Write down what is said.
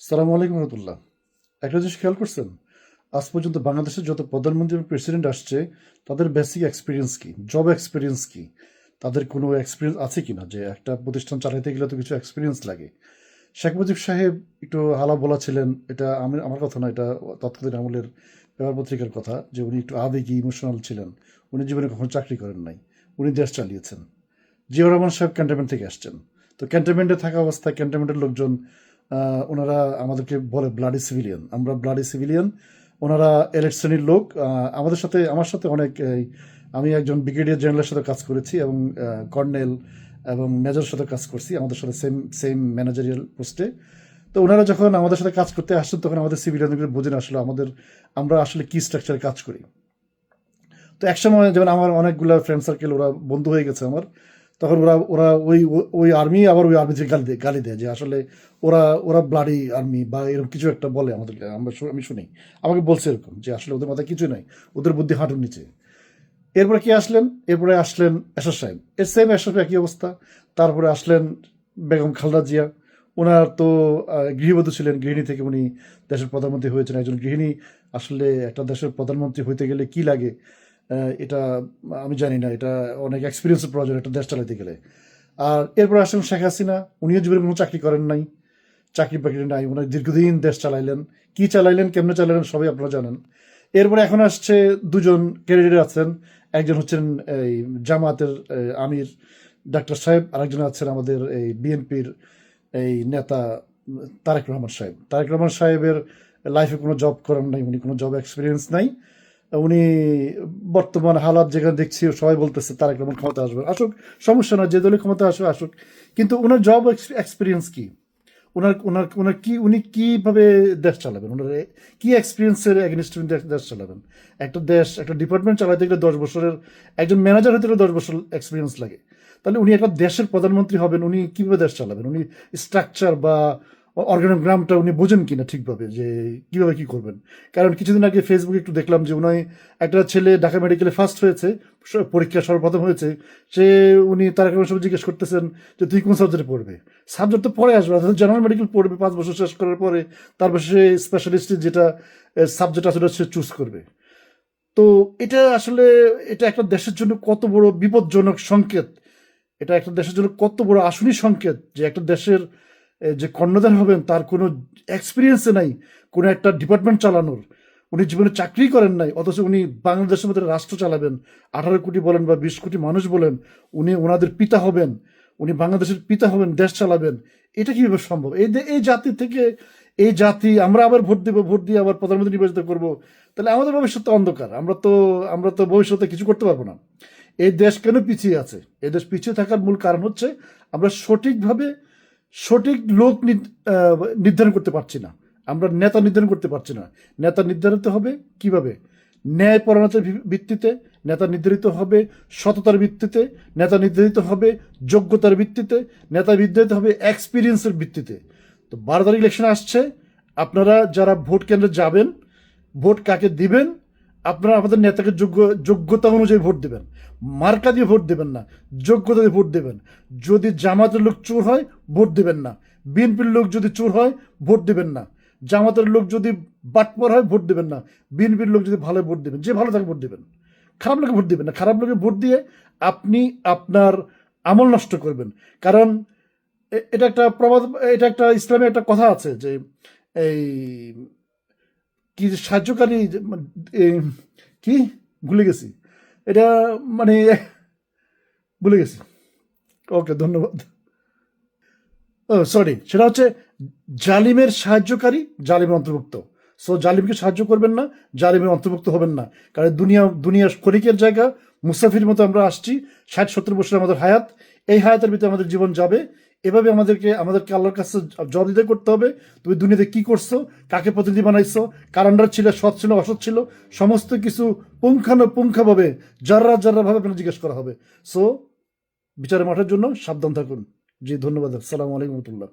সালাম আলাইকুম রহমতুল্লাহ। একটা জিনিস খেয়াল করছেন, আজ পর্যন্ত বাংলাদেশের যত প্রধানমন্ত্রী এবং প্রেসিডেন্ট আসছে তাদের বেসিক এক্সপিরিয়েন্স কি, জব এক্সপিরিয়েন্স কি, তাদের কোনো এক্সপিরিয়েন্স আছে কি না? যে একটা প্রতিষ্ঠান চালাতে গেলে তো কিছু এক্সপিরিয়েন্স লাগে। শেখ মুজিব সাহেব একটু হালা বলা ছিলেন, এটা আমার কথা না, এটা তৎকালীন আমলের পেপার পত্রিকার কথা, যে উনি একটু আবেগী ইমোশনাল ছিলেন। উনি জীবনে কখনো চাকরি করেন নাই, উনি দেশ চালিয়েছেন। জিয়াউর রহমান সাহেব ক্যান্টনমেন্ট থেকে আসছেন, তো ক্যান্টনমেন্টে থাকা অবস্থায় ক্যান্টনমেন্টের লোকজন ওনারা আমাদেরকে বলে ব্লাডি সিভিলিয়ান, আমরা ব্লাডি সিভিলিয়ান। ওনারা এলিট শ্রেণীর লোক। আমার সাথে অনেক আমি একজন ব্রিগেডিয়ার জেনারেলের সাথে কাজ করেছি এবং কর্নেল এবং মেজর সাথে কাজ করছি, আমাদের সাথে সেম সেম ম্যানেজারিয়াল পোস্টে। তো ওনারা যখন আমাদের সাথে কাজ করতে আসছেন তখন আমাদের সিভিলিয়ানদের বোঝেন আসলে আমরা আসলে কি স্ট্রাকচারে কাজ করি। তো একসময় যেমন আমার অনেকগুলো ফ্রেন্ড সার্কেল ওরা বন্ধু হয়ে গেছে আমার, তখন ওরা ওরা ওই ওই আর্মি আবার ওই আর্মি থেকে গালি দেয় যে আসলে ওরা ওরা ব্লাডি আর্মি বা এরকম কিছু একটা বলে আমাদেরকে। আমি শুনি, আমাকে বলছে এরকম যে আসলে ওদের মাথায় কিছু নাই, ওদের বুদ্ধি হাঁটুর নিচে। এরপরে কি আসলেন? এরপরে আসলেন এরশাদ সাহেব, এর সেম এরশাদ একই অবস্থা। তারপরে আসলেন বেগম খালেদা জিয়া। ওনার তো গৃহবধূ ছিলেন, গৃহিণী থেকে উনি দেশের প্রধানমন্ত্রী হয়েছেন। একজন গৃহিণী আসলে একটা দেশের প্রধানমন্ত্রী হইতে গেলে কি লাগে, এটা আমি জানি না। এটা অনেক এক্সপিরিয়েন্সের প্রয়োজন একটা দেশ চালাতে গেলে। আর এরপর আসলেন শেখ হাসিনা, উনিও জীবনে কোনো চাকরি করেন নাই, চাকরি বাকরি নাই, উনি দীর্ঘদিন দেশ চালাইলেন। কি চালাইলেন, কেমনে চালাইলেন সবাই আপনারা জানেন। এরপরে এখন আসছে দুজন ক্যান্ডিডেট আছেন, একজন হচ্ছেন এই জামায়াতের আমির ডাক্তার সাহেব, আরেকজন আছেন আমাদের এই বিএনপির এই নেতা তারেক রহমান সাহেবের লাইফে কোনো জব করেন নাই, উনি কোনো জব এক্সপিরিয়েন্স নাই। উনি বর্তমান হালাত যেখানে দেখছি সবাই বলতেছে তারেক রহমান ক্ষমতা আসবে, আসুক, সমস্যা না, যে দলে ক্ষমতা আসবে আসুক। কিন্তু ওনার জব এক্সপিরিয়েন্স কি? ওনার ওনার ওনার কি উনি কিভাবে দেশ চালাবেন? ওনার কি এক্সপিরিয়েন্সের এগেনস্ট দেশ চালাবেন? একটা দেশ, একটা ডিপার্টমেন্ট চালাতে গেলে 10 বছরের, একজন ম্যানেজার হতে গেলে 10 বছর এক্সপিরিয়েন্স লাগে। তাহলে উনি একটা দেশের প্রধানমন্ত্রী হবেন, উনি কিভাবে দেশ চালাবেন? উনি স্ট্রাকচার বা অর্গানোগ্রামটা উনি বোঝেন কিনা ঠিকভাবে, যে কিভাবে কি করবেন? কারণ কিছুদিন আগে ফেসবুকে একটু দেখলাম যে উনি, একটা ছেলে ঢাকা মেডিকেলে ফার্স্ট হয়েছে, পরীক্ষা সর্বপ্রথম হয়েছে, সে উনি তার কারণ সব জিজ্ঞেস করতেছেন যে তুই কোন সাবজেক্টে পড়বে? সাবজেক্ট তো পরে আসবে, জেনারেল মেডিকেল পড়বে 5 বছর শেষ করার পরে, তারপর সে স্পেশালিস্টের যেটা সাবজেক্ট আছে সে চুজ করবে। তো এটা আসলে, এটা একটা দেশের জন্য কত বড় বিপজ্জনক সংকেত, এটা একটা দেশের জন্য কত বড় আসনি সংকেত যে একটা দেশের যে কর্ণধার হবেন তার কোনো এক্সপিরিয়েন্সে নাই কোনো একটা ডিপার্টমেন্ট চালানোর। উনি জীবনে চাকরি করেন নাই, অথচ উনি বাংলাদেশের মধ্যে রাষ্ট্র চালাবেন। 18 কোটি বলেন বা 20 কোটি মানুষ বলেন, উনি ওনাদের পিতা হবেন, উনি বাংলাদেশের পিতা হবেন, দেশ চালাবেন। এটা কিভাবে সম্ভব? এই জাতি থেকে, এই জাতি আমরা আবার ভোট দেবো, ভোট দিয়ে আবার প্রধানমন্ত্রী নির্বাচিত করব, তাহলে আমাদের ভবিষ্যৎ তো অন্ধকার। আমরা তো ভবিষ্যতে কিছু করতে পারবো না। এই দেশ কেন পিছিয়ে আছে? এই দেশ পিছিয়ে থাকার মূল কারণ হচ্ছে আমরা সঠিকভাবে সঠিক লোক নির্ধারণ করতে পারছি না, আমরা নেতা নির্ধারণ করতে পারছি না। নেতা নির্ধারিত হবে কিভাবে? ন্যায়পরায়ণতার ভিত্তিতে নেতা নির্ধারিত হবে, সততার ভিত্তিতে নেতা নির্ধারিত হবে, যোগ্যতার ভিত্তিতে নেতা নির্ধারিত হবে, এক্সপিরিয়েন্সের ভিত্তিতে। তো 12 তারিখ ইলেকশন আসছে, আপনারা যারা ভোট কেন্দ্রে যাবেন, ভোট কাকে দিবেন, আপনারা আমাদের নেতাকে যোগ্যতা অনুযায়ী ভোট দেবেন। মার্কা দিয়ে ভোট দেবেন না, যোগ্যতা দিয়ে ভোট দেবেন। যদি জামাতের লোক চোর হয় ভোট দেবেন না, বিএনপির লোক যদি চোর হয় ভোট দেবেন না, জামাতের লোক যদি বাটপর হয় ভোট দেবেন না, বিএনপির লোক যদি ভালো ভোট দেবেন, যে ভালো থাকে ভোট দেবেন। খারাপ লোকে ভোট দেবেন না, খারাপ লোকে ভোট দিয়ে আপনি আপনার আমল নষ্ট করবেন। কারণ এটা একটা প্রবাদ, এটা একটা ইসলামে একটা কথা আছে যে এই কি সাহায্যকারী কি ভুলে গেছি এটা, মানে ভুলে গেছি। ওকে, ধন্যবাদ। ও সরি, সেটা হচ্ছে জালিমের সাহায্যকারী জালিমের অন্তর্ভুক্ত। সো জালিমকে সাহায্য করবেন না, জালিমের অন্তর্ভুক্ত হবেন না। কারণ দুনিয়া ক্ষণিকের জায়গা, মুসাফির মতো আমরা আসছি। 60-70 বছর আমাদের হায়াত, এই হায়াতের ভিতরে আমাদের জীবন যাবে। এভাবে আমাদেরকে আল্লাহর কাছে জবাবদিহি করতে হবে। তুমি দুনিয়াতে কি করছো, কাকে প্রতিনিধি বানাইছো, কার আন্ডার ছিল, সৎ ছিল অসৎ ছিল, সমস্ত কিছু পুঙ্খানুপুঙ্খাভাবে জাররা ভাবে আপনার জিজ্ঞেস করা হবে। সো বিচারের মাঠের জন্য সাবধান থাকুন। জি ধন্যবাদ। আসসালামু আলাইকুম রহমতুল্লাহ।